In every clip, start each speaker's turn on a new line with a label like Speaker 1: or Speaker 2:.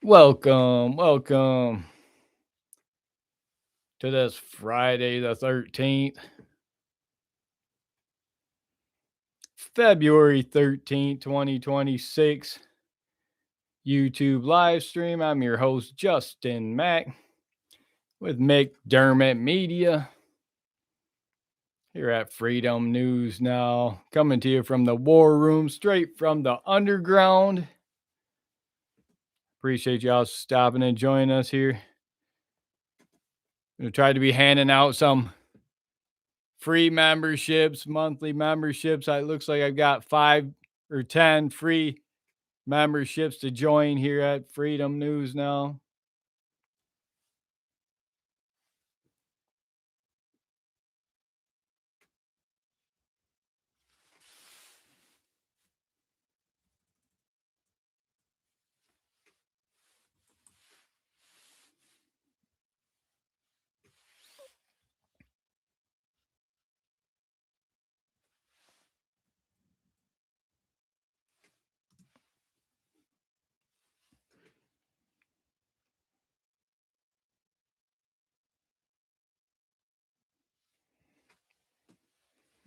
Speaker 1: Welcome to this Friday the 13th, February 13th, 2026 YouTube live stream. I'm your host, Justin Mack, with McDermott Media here at Freedom News Now, coming to you from the war room, straight from the underground. Appreciate y'all stopping and joining us here. I'm going to try to be handing out some free memberships, monthly memberships. It looks like I've got 5 or 10 free memberships to join here at Freedom News Now.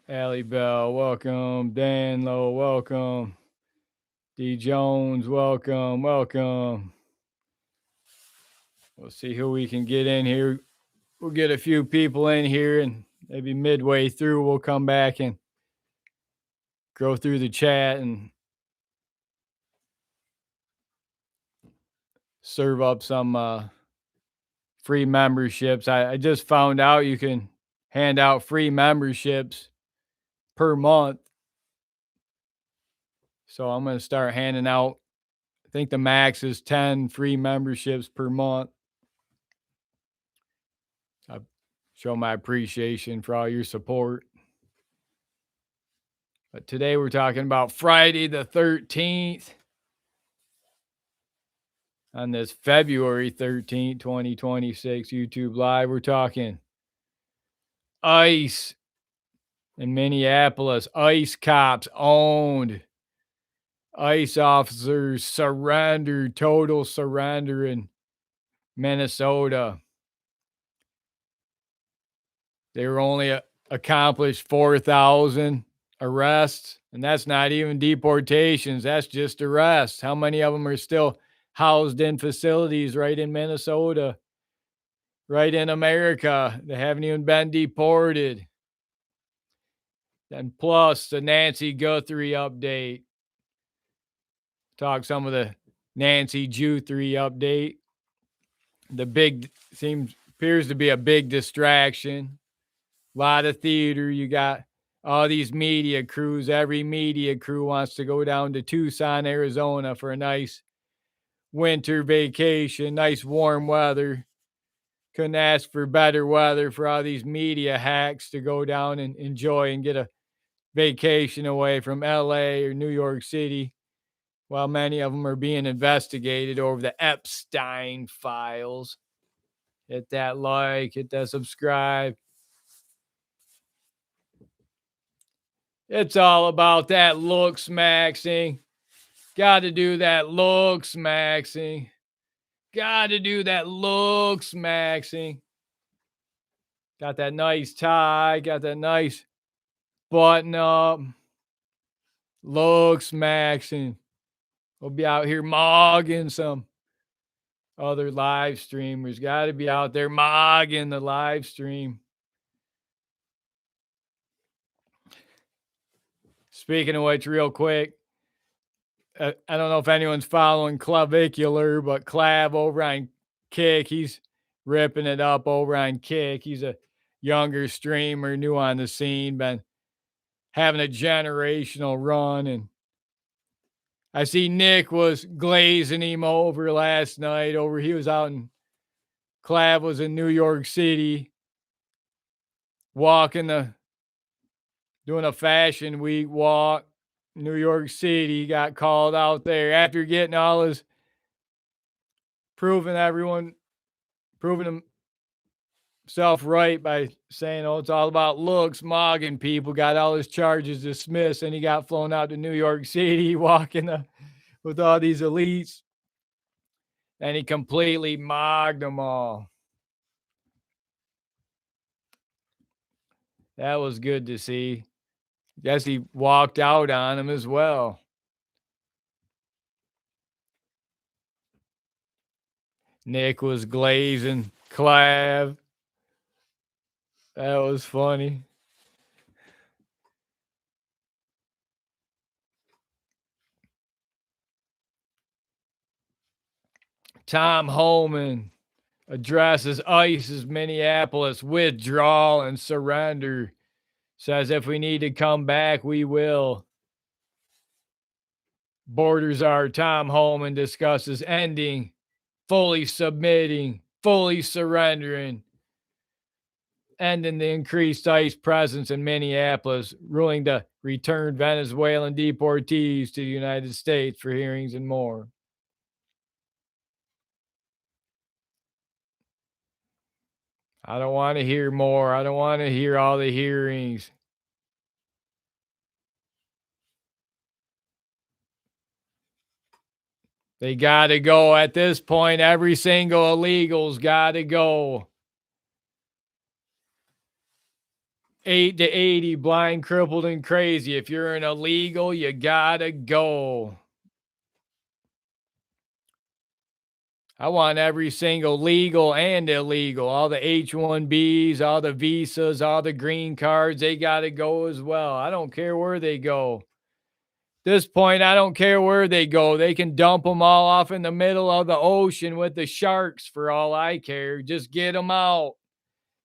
Speaker 1: Allie Bell, welcome. Dan Lowe, welcome. D. Jones, welcome. We'll see who we can get in here. We'll get a few people in here, and maybe midway through, we'll come back and go through the chat and serve up some free memberships. I just found out you can hand out free memberships per month. So I'm going to start handing out, I think the max is 10 free memberships per month. I show my appreciation for all your support. But today we're talking about Friday the 13th. On this February 13th, 2026 YouTube Live, we're talking ICE in Minneapolis. ICE cops owned. ICE officers surrendered, total surrender in Minnesota. They were only accomplished 4,000 arrests, and that's not even deportations. That's just arrests. How many of them are still housed in facilities right in Minnesota, right in America? They haven't even been deported. And plus the Nancy Guthrie update. Talk some of the Nancy Guthrie update. The big appears to be a big distraction. A lot of theater. You got all these media crews. Every media crew wants to go down to Tucson, Arizona for a nice winter vacation, nice warm weather. Couldn't ask for better weather for all these media hacks to go down and enjoy and get a vacation away from LA or New York City, while many of them are being investigated over the Epstein files. Hit that like, hit that subscribe. It's all about that looks maxing. Got to do that looks maxing. Got to do that looks maxing. Got that nice tie. Got that nice button up. Looks maxing. We'll be out here mogging some other live streamers. Got to be out there mogging the live stream. Speaking of which, real quick, I don't know if anyone's following Clavicular, but Clav over on Kick, he's ripping it up over on Kick. He's a younger streamer, new on the scene, been having a generational run. And I see Nick was glazing him over last night. He was out in Clav was in New York City, doing a fashion week walk. New York City, got called out there after getting all his proving himself right by saying, it's all about looks, mogging people, got all his charges dismissed, and he got flown out to New York City walking with all these elites. and he completely mogged them all. That was good to see. Guess he walked out on him as well. Nick was glazing Clav. That was funny. Tom Holman addresses ICE's Minneapolis withdrawal and surrender. Says if we need to come back, we will. Borders are Tom Holman discusses ending, fully submitting, fully surrendering, ending the increased ICE presence in Minneapolis, ruling to return Venezuelan deportees to the United States for hearings and more. I don't want to hear more. I don't want to hear all the hearings. They got to go at this point. Every single illegal's got to go. 8 to 80, blind, crippled, and crazy. If you're an illegal, you got to go. I want every single legal and illegal, all the H-1Bs, all the visas, all the green cards, they got to go as well. I don't care where they go. This point, I don't care where they go. They can dump them all off in the middle of the ocean with the sharks for all I care. Just get them out.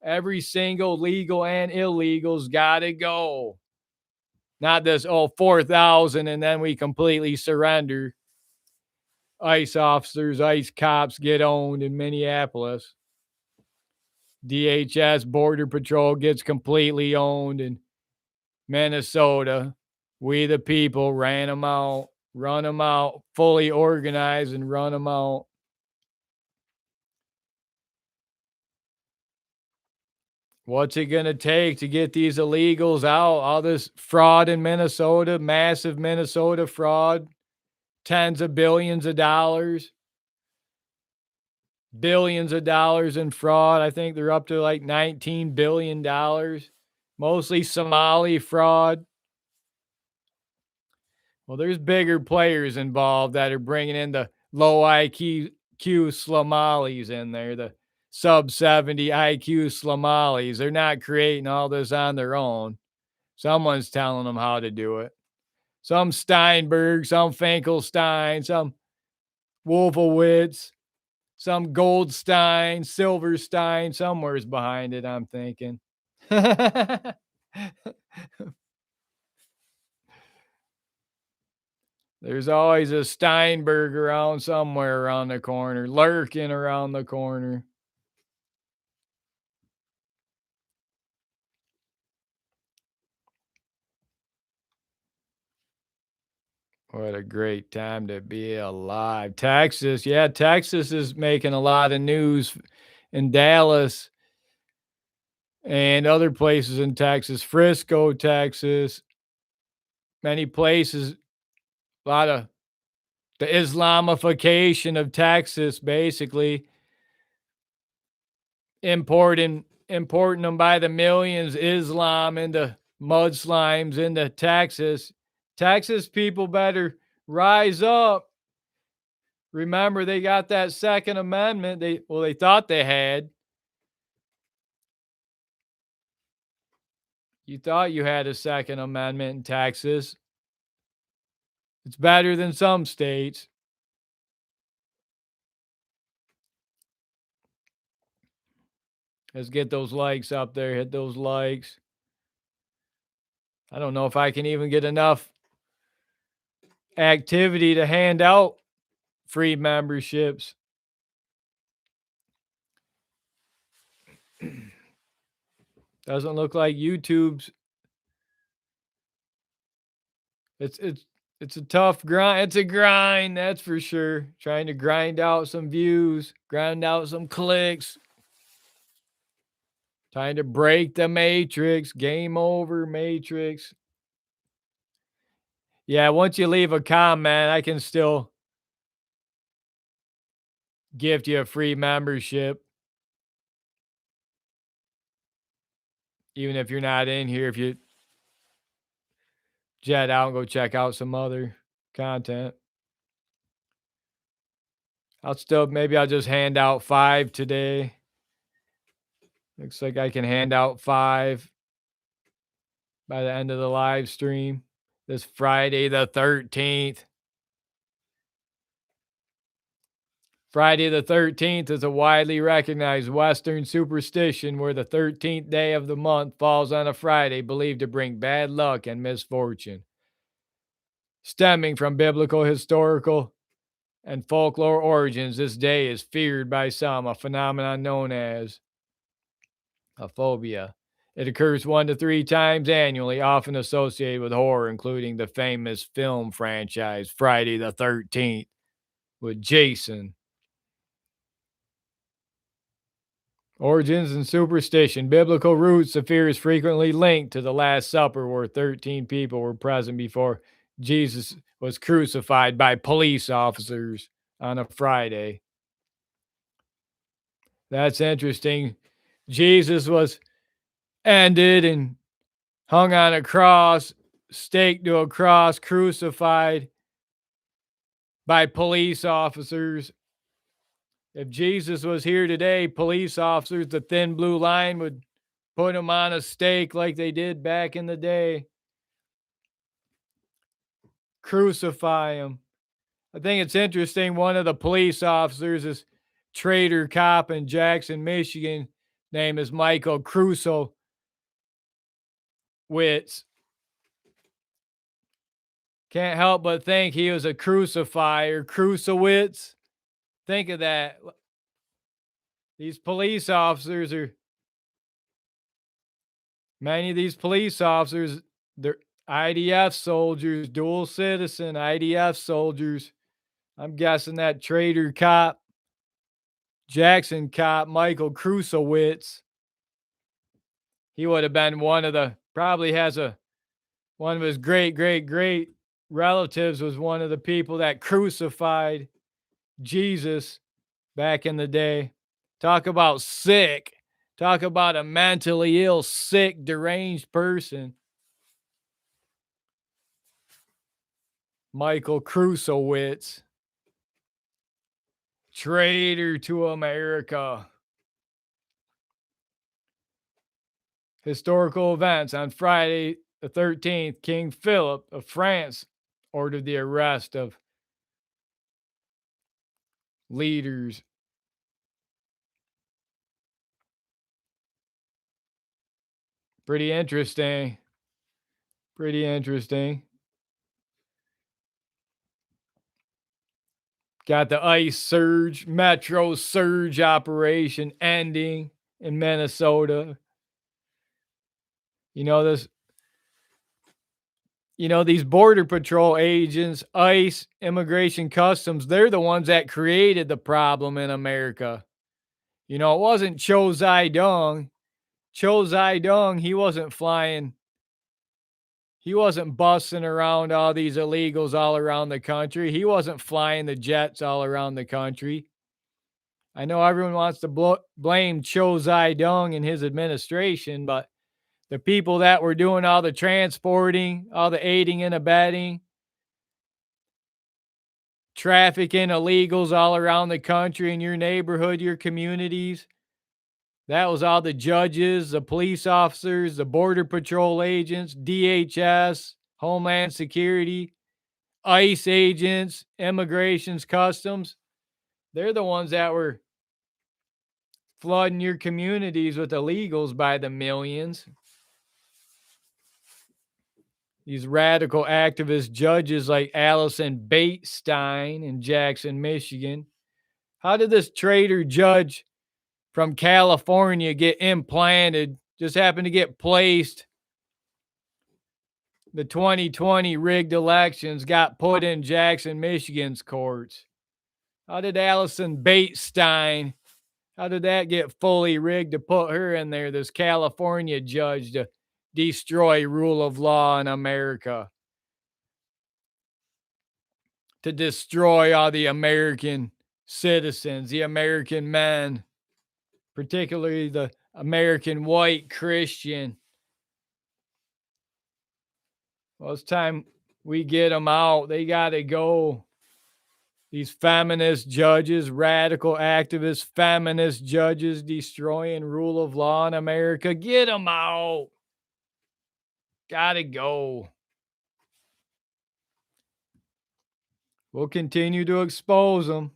Speaker 1: Every single legal and illegal's got to go. Not this, 4,000 and then we completely surrender. ICE officers, ICE cops get owned in Minneapolis. DHS Border Patrol gets completely owned in Minnesota. We the people ran them out, run them out, fully organized and run them out. What's it going to take to get these illegals out? All this fraud in Minnesota, massive Minnesota fraud, tens of billions of dollars. Billions of dollars in fraud. I think they're up to like $19 billion. Mostly Somali fraud. Well, there's bigger players involved that are bringing in the low IQ Somalis in there, the sub 70 IQ Somalis. They're not creating all this on their own. Someone's telling them how to do it. Some Steinberg, some Finkelstein, some Wolfowitz, some Goldstein, Silverstein, somewhere's behind it, I'm thinking. There's always a Steinberg around somewhere around the corner, lurking around the corner. What a great time to be alive. Texas, yeah, Texas is making a lot of news in Dallas and other places in Texas, Frisco, Texas, many places, a lot of the Islamification of Texas, basically importing them by the millions, Islam into mudslimes into Texas. Texas people better rise up. Remember, they got that Second Amendment. They thought they had. You thought you had a Second Amendment in Texas. It's better than some states. Let's get those likes up there. Hit those likes. I don't know if I can even get enough activity to hand out free memberships. Doesn't look like YouTube's. It's a tough grind. It's a grind, that's for sure. Trying to grind out some views, grind out some clicks. Trying to break the matrix. Game over, matrix. Yeah, once you leave a comment, I can still gift you a free membership. Even if you're not in here, if you jet out and go check out some other content. Maybe I'll just hand out 5 today. Looks like I can hand out 5 by the end of the live stream this Friday the 13th. Friday the 13th is a widely recognized Western superstition where the 13th day of the month falls on a Friday, believed to bring bad luck and misfortune. Stemming from biblical, historical, and folklore origins, this day is feared by some, a phenomenon known as a phobia. It occurs 1 to 3 times annually, often associated with horror, including the famous film franchise Friday the 13th with Jason. Origins and superstition. Biblical roots. The fear is frequently linked to the Last Supper, where 13 people were present before Jesus was crucified by police officers on a Friday. That's interesting. Jesus was ended and hung on a cross, staked to a cross, crucified by police officers. If Jesus was here today, police officers, the thin blue line would put him on a stake like they did back in the day. Crucify him. I think it's interesting. One of the police officers is traitor cop in Jackson, Michigan. Name is Michael Crusoe Witz. Can't help but think he was a crucifier. Crucowitz. Think of that. These police officers are, many of these police officers, they're IDF soldiers, dual citizen IDF soldiers. I'm guessing that traitor cop, Jackson cop, Michael Krusowitz, he would have been probably has one of his great relatives was one of the people that crucified Jesus back in the day. Talk about sick. Talk about a mentally ill, sick, deranged person. Michael Krusowitz. Traitor to America. Historical events. On Friday the 13th, King Philip of France ordered the arrest of leaders. Pretty interesting. Pretty interesting. Got the ICE surge, Metro surge operation ending in Minnesota. These Border Patrol agents, ICE, Immigration Customs, they're the ones that created the problem in America. It wasn't Cho Zedong. Cho Zedong, he wasn't flying. He wasn't busting around all these illegals all around the country. He wasn't flying the jets all around the country. I know everyone wants to blame Cho Zedong and his administration, but the people that were doing all the transporting, all the aiding and abetting, trafficking illegals all around the country in your neighborhood, your communities, that was all the judges, the police officers, the Border Patrol agents, DHS, Homeland Security, ICE agents, Immigrations, Customs. They're the ones that were flooding your communities with illegals by the millions. These radical activist judges like Allison Batestein in Jackson, Michigan. How did this traitor judge from California get implanted, just happened to get placed? The 2020 rigged elections got put in Jackson, Michigan's courts. How did Allison Batestein, how did that get fully rigged to put her in there, this California judge, to destroy rule of law in America? To destroy all the American citizens, the American men, particularly the American white Christian. Well, it's time we get them out. They got to go. These feminist judges, radical activist feminist judges destroying rule of law in America. Get them out. Got to go. We'll continue to expose them.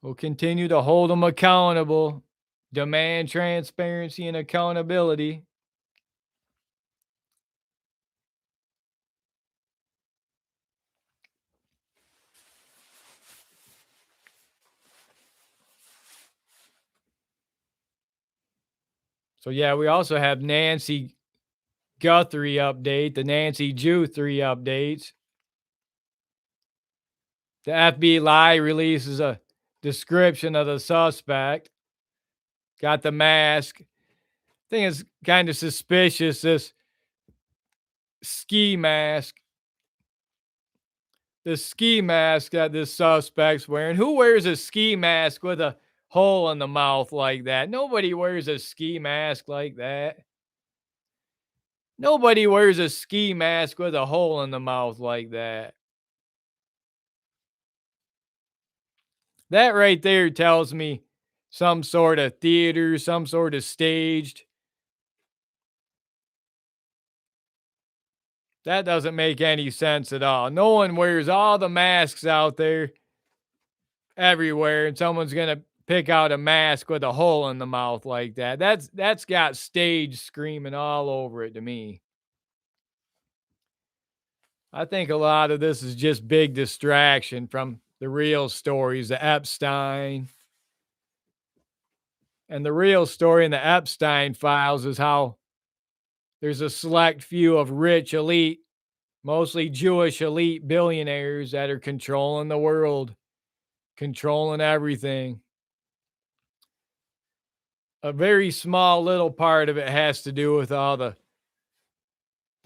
Speaker 1: We'll continue to hold them accountable, demand transparency and accountability. So, yeah, we also have Nancy Guthrie update, the Nancy Guthrie updates. The FBI releases a description of the suspect. Got the mask. I think it's kind of suspicious, this ski mask. The ski mask that this suspect's wearing. Who wears a ski mask with a hole in the mouth like that? Nobody wears a ski mask like that. Nobody wears a ski mask with a hole in the mouth like that. That right there tells me some sort of theater, some sort of staged. That doesn't make any sense at all. No one wears all the masks out there everywhere, and someone's going to pick out a mask with a hole in the mouth like that. That's got stage screaming all over it to me. I think a lot of this is just big distraction from the real stories, the Epstein. And the real story in the Epstein files is how there's a select few of rich elite, mostly Jewish elite billionaires that are controlling the world, controlling everything. A very small little part of it has to do with all the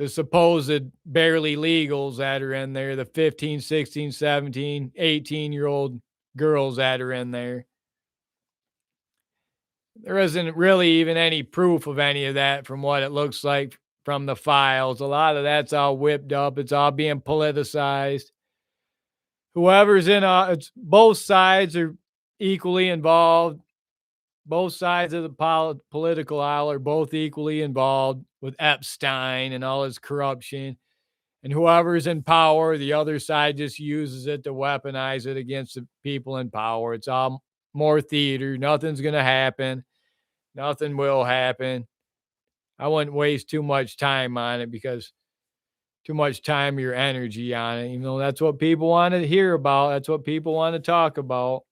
Speaker 1: supposed barely legals that are in there, the 15, 16, 17, 18-year-old girls that are in there. There isn't really even any proof of any of that from what it looks like from the files. A lot of that's all whipped up. It's all being politicized. Whoever's in it's both sides are equally involved. Both sides of the political aisle are both equally involved with Epstein and all his corruption. And whoever's in power, the other side just uses it to weaponize it against the people in power. It's all more theater. Nothing's going to happen. Nothing will happen. I wouldn't waste too much time on it, because too much time, your energy on it. You know, that's what people want to hear about. That's what people want to talk about.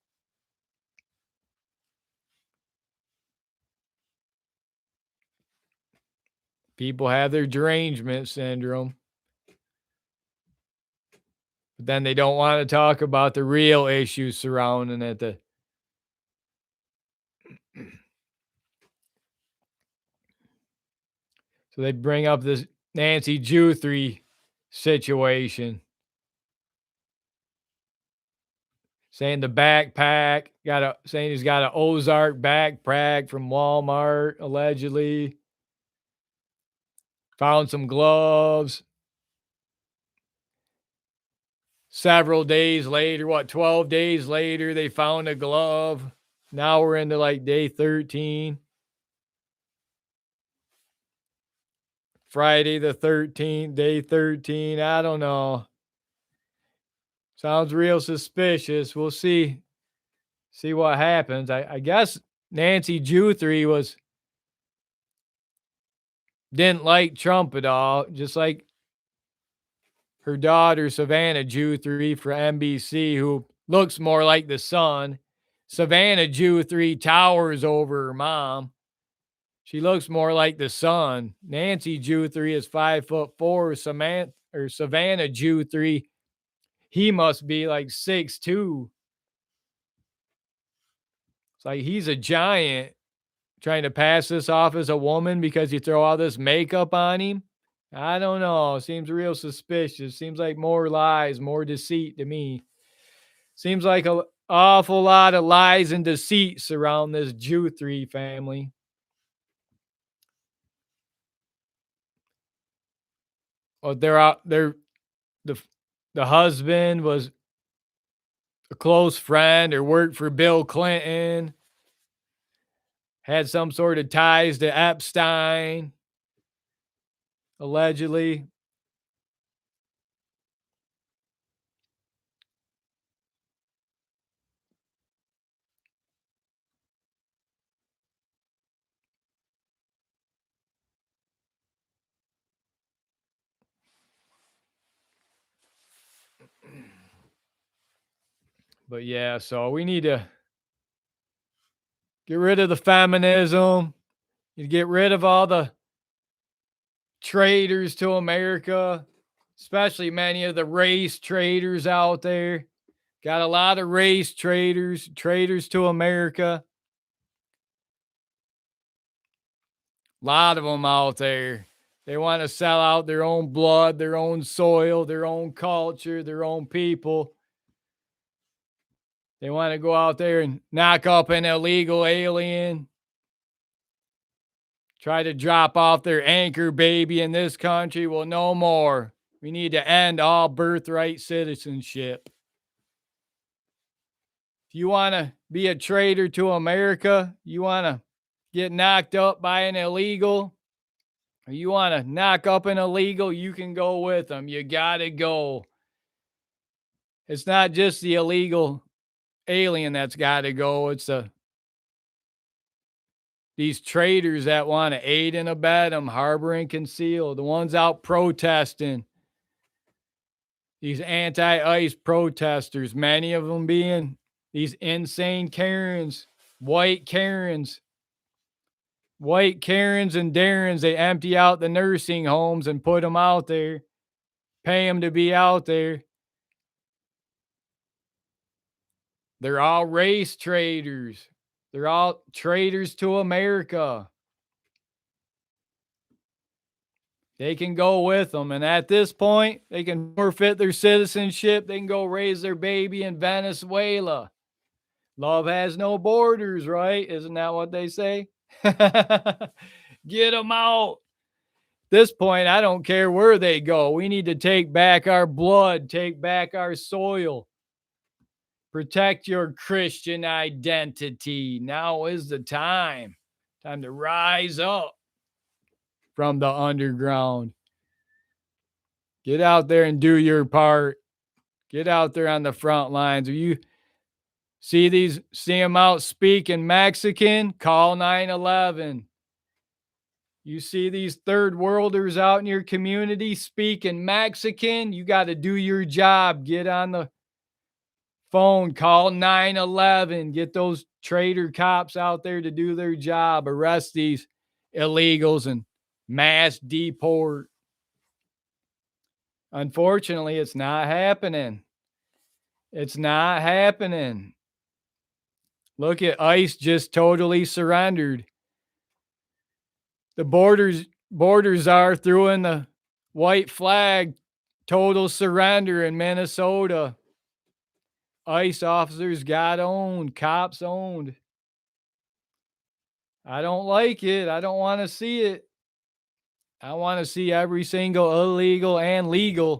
Speaker 1: People have their derangement syndrome, but then they don't want to talk about the real issues surrounding it. So they bring up this Nancy Guthrie situation, saying the backpack saying he's got an Ozark backpack from Walmart, allegedly. Found some gloves. Several days later, 12 days later, they found a glove. Now we're into like day 13. Friday the 13th, day 13. I don't know. Sounds real suspicious. We'll see what happens. I guess Nancy Guthrie didn't like Trump at all, just like her daughter Savannah Guthrie for NBC, who looks more like the son. Savannah Guthrie towers over her mom. She looks more like the son. Nancy Guthrie is 5'4". Savannah Guthrie, he must be like 6'2". It's like he's a giant, trying to pass this off as a woman because you throw all this makeup on him. I don't know. Seems real suspicious. Seems like more lies, more deceit to me. Seems like an awful lot of lies and deceit surround this Guthrie family. Well, the the husband was a close friend or worked for Bill Clinton, had some sort of ties to Epstein, allegedly. But yeah, so we need to get rid of the feminism, you get rid of all the traitors to America, especially many of the race traitors out there. Got a lot of race traitors, traitors to America. A lot of them out there. They want to sell out their own blood, their own soil, their own culture, their own people. They want to go out there and knock up an illegal alien, try to drop off their anchor baby in this country. Well, no more. We need to end all birthright citizenship. If you want to be a traitor to America, you want to get knocked up by an illegal, or you want to knock up an illegal, you can go with them. You got to go. It's not just the illegal alien that's got to go. It's these traitors that want to aid and abet them, harbor and conceal, the ones out protesting, these anti-ICE protesters, many of them being these insane Karens, white Karens. White Karens and Darrens, they empty out the nursing homes and put them out there, pay them to be out there. They're all race traitors. They're all traitors to America. They can go with them. And at this point, they can forfeit their citizenship. They can go raise their baby in Venezuela. Love has no borders, right? Isn't that what they say? Get them out. This point, I don't care where they go. We need to take back our blood, take back our soil. Protect your Christian identity. Now is the time. Time to rise up from the underground. Get out there and do your part. Get out there on the front lines. If you see them out speaking Mexican, call 911. You see these third worlders out in your community speaking Mexican, you got to do your job. Get on the phone, call 911. Get those traitor cops out there to do their job. Arrest these illegals and mass deport. Unfortunately, it's not happening. It's not happening. Look at ICE just totally surrendered. The borders are threw in the white flag, total surrender in Minnesota. ICE officers got owned, cops owned. I don't like it. I don't want to see it. I want to see every single illegal and legal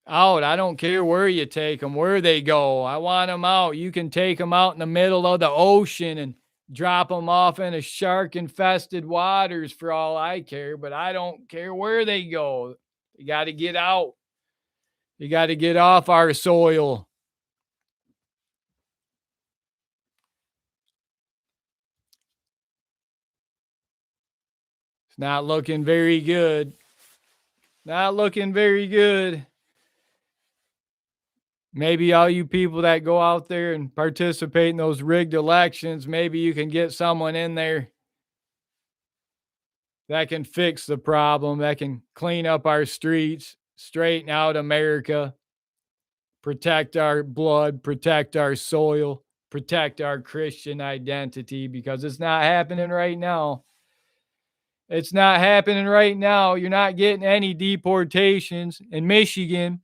Speaker 1: out. I don't care where you take them, where they go. I want them out. You can take them out in the middle of the ocean and drop them off in a shark infested waters for all I care, but I don't care where they go. You got to get out. You got to get off our soil. It's not looking very good. Not looking very good. Maybe all you people that go out there and participate in those rigged elections, maybe you can get someone in there that can fix the problem, that can clean up our streets, straighten out America, protect our blood, protect our soil, protect our Christian identity, because it's not happening right now. It's not happening right now. You're not getting any deportations in Michigan.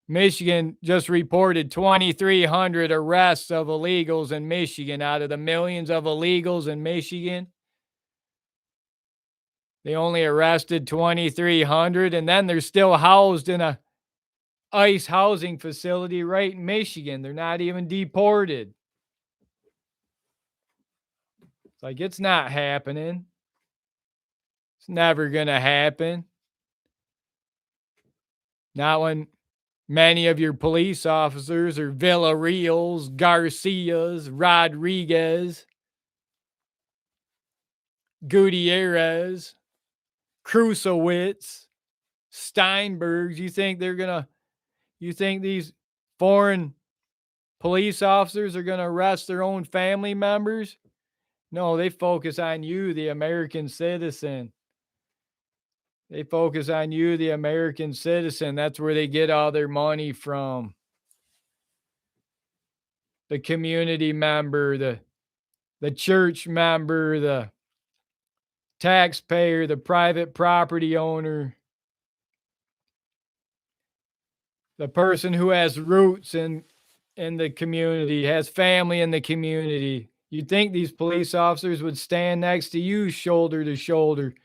Speaker 1: Michigan just reported 2,300 arrests of illegals in Michigan out of the millions of illegals in Michigan. They only arrested 2,300, and then they're still housed in a ICE housing facility right in Michigan. They're not even deported. It's like, it's not happening. It's never going to happen. Not when many of your police officers are Villarreals, Garcias, Rodriguez, Gutierrez, Krusowitz, Steinbergs. You think these foreign police officers are going to arrest their own family members? No, they focus on you, the American citizen. They focus on you, the American citizen. That's where they get all their money from. The community member, the church member, the taxpayer, the private property owner, the person who has roots in the community, has family in the community. You'd think these police officers would stand next to you shoulder to shoulder.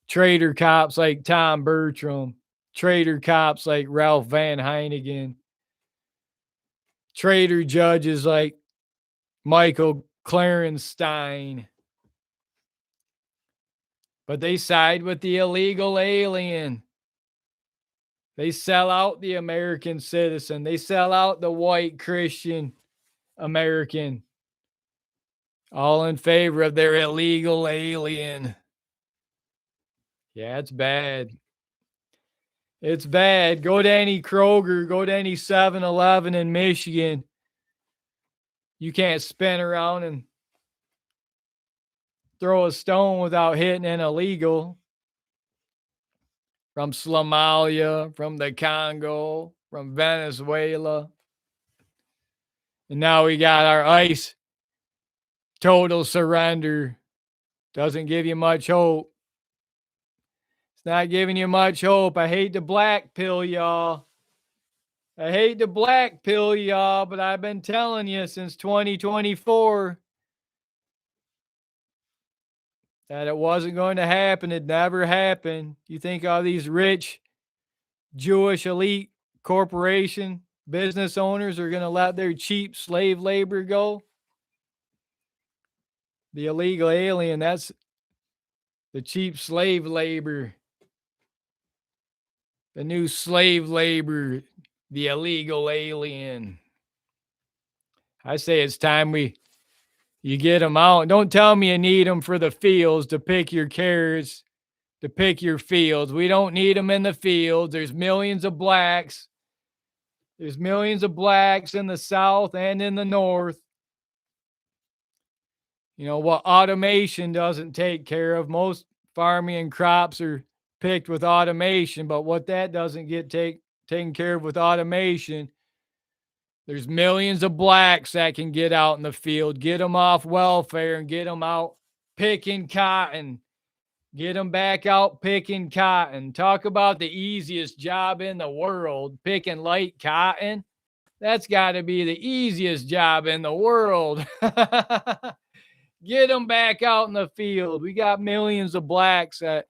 Speaker 1: Traitor cops like Tom Bertram, traitor cops like Ralph Van Heinigen, traitor judges like Michael Clarenstein. But they side with the illegal alien. They sell out the American citizen. They sell out the white Christian American, all in favor of their illegal alien. Yeah, it's bad. It's bad. Go to any Kroger, go to any 7-Eleven in Michigan. You can't spin around and throw a stone without hitting an illegal. From Somalia, from the Congo, from Venezuela. And now we got our ICE total surrender. Doesn't give you much hope. It's not giving you much hope. I hate to black pill y'all. I hate to black pill y'all, but I've been telling you since 2024 that it wasn't going to happen. It never happened. You think all these rich Jewish elite corporation business owners are going to let their cheap slave labor go? The illegal alien, that's the cheap slave labor. The new slave labor, the illegal alien. I say it's time you get them out. Don't tell me you need them for the fields to pick your carrots, to pick your fields. We don't need them in the fields. There's millions of blacks. There's millions of blacks in the South and in the North. You know what automation doesn't take care of. Most farming and crops are picked with automation, but what that doesn't get taken care of with automation, there's millions of blacks that can get out in the field, get them off welfare and get them out picking cotton. Get them back out picking cotton. Talk about the easiest job in the world, picking light cotton. That's got to be the easiest job in the world. Get them back out in the field. We got millions of blacks that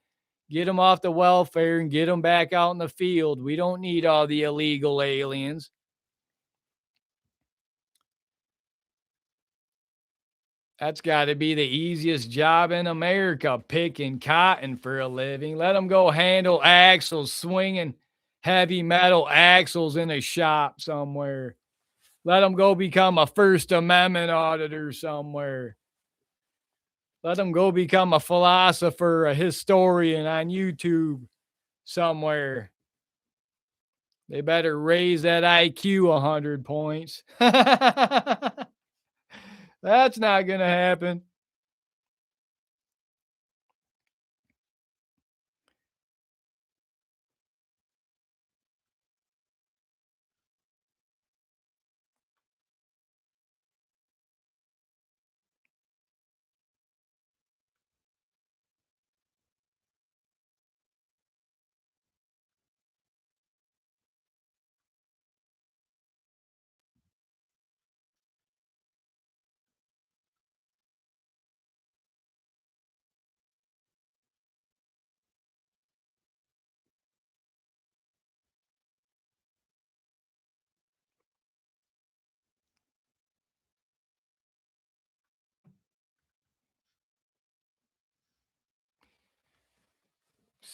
Speaker 1: get them off the welfare and get them back out in the field. We don't need all the illegal aliens. That's got to be the easiest job in America, picking cotton for a living. Let them go handle axles, swinging heavy metal axles in a shop somewhere. Let them go become a First Amendment auditor somewhere. Let them go become a philosopher, a historian on YouTube somewhere. They better raise that IQ 100 points. That's not going to happen.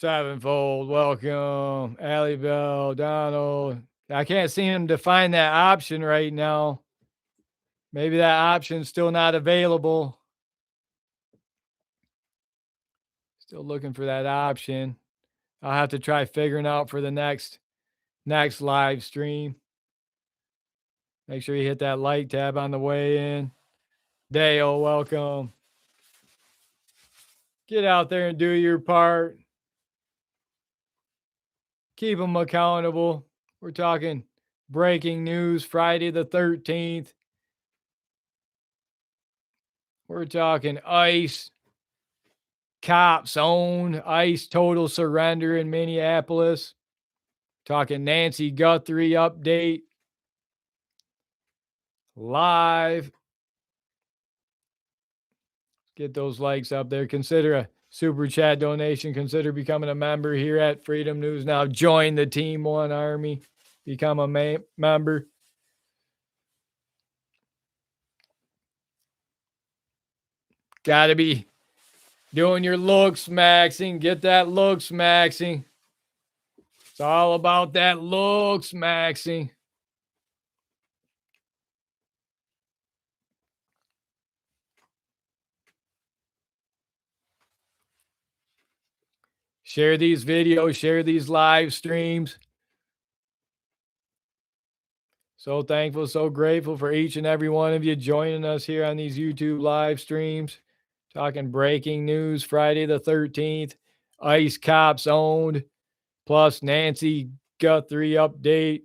Speaker 1: Sevenfold, welcome. Allie Bell, Donald. I can't seem to find that option right now. Maybe that option's still not available. Still looking for that option. I'll have to try figuring out for the next live stream. Make sure you hit that like tab on the way in. Dale, welcome. Get out there and do your part. Keep them accountable. We're talking breaking news Friday the 13th. We're talking ICE. Cops own ICE total surrender in Minneapolis. Talking Nancy Guthrie update. Live. Get those likes up there. Consider a super chat donation. Consider becoming a member here at Freedom News Now. Join the Team One Army. Become a member. Got to be doing your looks maxing. Get that looks maxing. It's all about that looks maxing. Share these videos, share these live streams. So thankful, so grateful for each and every one of you joining us here on these YouTube live streams. Talking breaking news Friday the 13th. ICE cops owned. Plus Nancy Guthrie update.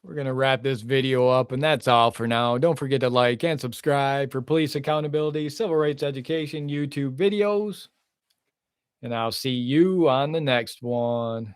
Speaker 1: We're going to wrap this video up, and that's all for now. Don't forget to like and subscribe for police accountability, civil rights education, YouTube videos. And I'll see you on the next one.